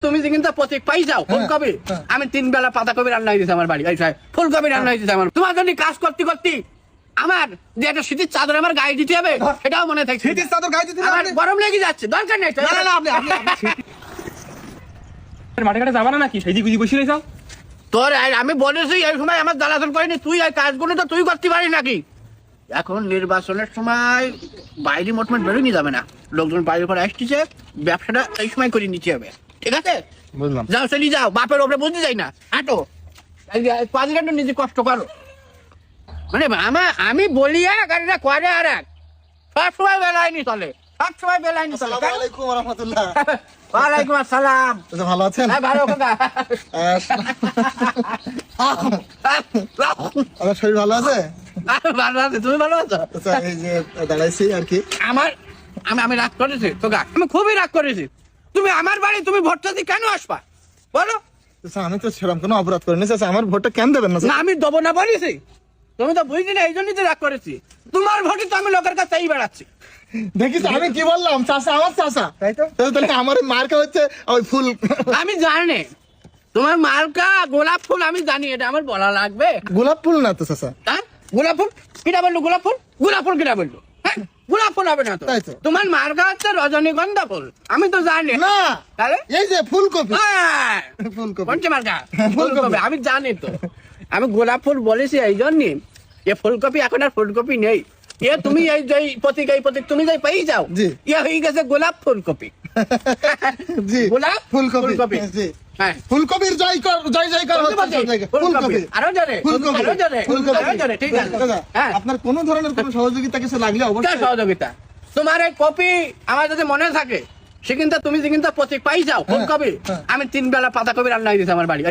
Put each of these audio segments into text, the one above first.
তুমি যে কিন্তু প্রতীক পাই যাও ফুলকপি, আমি 3 বেলা পাতাকপি রান্না হয়েছে আমার বাড়ি, ফুলকপি রান্না হয়েছে আমার। তোমার জন্য কাজ করতে করতে আমার যে একটা শীতের চাদর আমার গায়ে দিতে হবে সেটাও মনে থাকছে। শীতের চাদর গায়ে দিতে আমার গরম লেগে যাচ্ছে, দরকার নেই। মাঠে ঘাটে যাবা না নাকি? সেই দিকে বসে রয়েছ। তোর আমি বলেছি এই সময় আমার জ্বালাতন করিনি, তুই এই কাজগুলো তো তুই করতে পারিস নাকি? এখন নির্বাচনের সময় বাইরে মোটমাট বেরোনি যাবে না, লোকজন বাইরের পর আসতেছে, ব্যবসাটা এই সময় করে নিতে হবে, ঠিক আছে? বুঝলাম। যাও চলি যাও, বাপের ওপরে বুঝতে যাই না, হাঁটো 5 ঘন্টা নিজে কষ্ট করো। মানে আমি বলি এক আর এটা করে আর এক, সবসময় বেলায়নি চলে, সবসময় বেলায়নি চলে। আসসালামু আলাইকুম ওয়া রাহমাতুল্লাহ। ওয়ালাইকুম আসসালাম। ভালো আছেন? হ্যাঁ ভালো কথা। আমার শরীর ভালো আছে? ভালো আছে, তুমি ভালো আছো? আচ্ছা, এই যে দাঁড়াইছি আর কি। আমি রাগ করেছি তোকে, আমি খুবই রাগ করেছি। তুমি আমার বাড়ি তুমি ভোটটা দিয়ে কেন আসবা বলো? আচ্ছা, আমি তো সেরকম কোনো অপরাধ করিনি। আচ্ছা, আমার ভোটটা কেন দেবেন না? না আমি দেবো না বলেছি, তুমি তো বুঝলি না, এই জন্যই তো রাগ করেছি। তোমার ভোটে তো আমি লোকের কাছে এই বেড়াচ্ছি। দেখিস আমি কি বললাম? চাষা আমার চাষা, তাই তো? তাহলে আমার মার্কা হচ্ছে ওই ফুল। আমি জানি তোমার মার্কা গোলাপ ফুল, আমি জানি, এটা আমার বলা লাগবে? গোলাপ ফুল না তো চাষা। হ্যাঁ গোলাপ ফুল কিনা বললো? গোলাপ ফুল, গোলাপ ফুল কিনা বললো? হ্যাঁ গোলাপ ফুল হবে না তো, তাই তো। তোমার মার্কা হচ্ছে রজনীগন্ধা ফুল, আমি তো জানি না, তাহলে এই যে ফুলকপি। হ্যাঁ, ফুলকপি। কোনটা মার্কা? ফুলকপি। ফুলকপি, আমি জানি তো। আমি গোলাপ ফুল বলেছি এই জন্যই, এ ফুলকপি এখন আর ফুলকপি নেই। এ তুমি এই প্রতীক তুমি যাই পেয়ে যাও, জি। এ হয়ে গেছে গোলাপ ফুলকপি। জি, গোলাপ ফুলকপি। জি, হ্যাঁ ফুলকপির জয় জয়কার হচ্ছে সব জায়গায়। ফুলকপি, আরো জানে, ফুলকপি, আরো জানে, ফুলকপি। আরো জানে, ঠিক আছে। দাদা, হ্যাঁ আপনার কোনো ধরনের কোনো সহযোগিতা কিছু লাগলে কার অবশ্যই। সহযোগিতা? তোমার এই কপি আমার যদি মনে থাকে সে কিন্তু তুমি যে কিন্তু প্রতীক পাই যাও ফুলকপি, আমি 3 বেলা পাতাকপি রান্না হয়েছে আমার বাড়ি,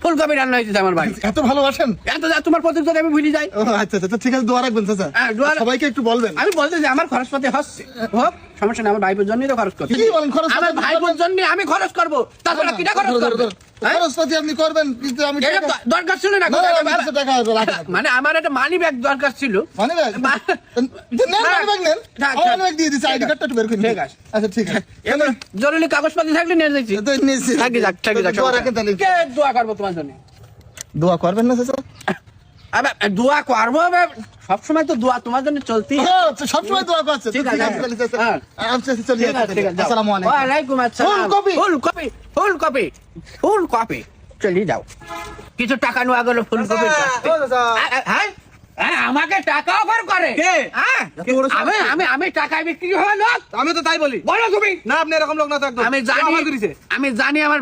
ফুলকপি রান্না হয়েছে আমার বাড়ি। এত ভালোবাসেন? এত তোমার প্রতীক যদি আমি ভুলে যাই। ও আচ্ছা আচ্ছা, ঠিক আছে, দোয়া রাখবেন চাচা। হ্যাঁ, দোয়া- সবাইকে একটু বলবেন। আমি বলতে যে আমার খরচপাতি হচ্ছে, হোক সমস্যা নেই, আমার ভাইপোর জন্যই তো খরচ করছি। কি বলেন? খরচপাতি আমার ভাইপোর জন্য আমি খরচ করবো, তাছাড়া কিটা খরচ করবো? হ্যাঁ? খরচপাতি আপনি করবেন, কিন্তু আমি এটা টাকা- দরকার ছিল না? না, আমি কিছু টাকা রাখবো। মানে আমার একটা মানি ব্যাগ দরকার ছিল। Money bag? নেন, মানি ব্যাগ নেন। না, মানি ব্যাগ দিয়ে দিচ্ছি, আইডি কার্ডটা একটু বের করে নিন। ঠিক আছে। আচ্ছা, ঠিক আছে। এবার জরুরি কাগজপাতি থাকলে নিয়ে যাচ্ছি। তো নিয়েছি। থাকি যাক, থাকি যাক। দোয়া রাখেন তাহলে। কে দোয়া করবো তোমার জন্য? দোয়া করবেন না চাচা? আবে দোয়া করবো, সবসময় তো দোয়া তোমার জন্য চলতি। ও, আচ্ছা, সবসময় দোয়া করছে। ঠিক আছে, তাহলে চাচা, হ্যাঁ। আচ্ছা, চলে ঠিক আছে, ঠিক আছে, যাও। আসসালামু আলাইকুম। ওয়ালাইকুম আসসালাম। ফুলকপি। ফুলকপি, ফুলকপি, ফুলকপি। চলি যাও, কিছু টাকা নেওয়া গেল ফুলকপি। ও চাচা। হ্যাঁ হ্যাঁ, আমাকে টাকা অফার করে? কে? হ্যাঁ, এত বড় সাহস? আমি টাকায় বিক্রি হওয়া লোক। আমি তো তাই বলি। বলো তুমি। না, আপনি এরকম লোক না তো একদম। আমি ও আমার করেছে। জানি আমার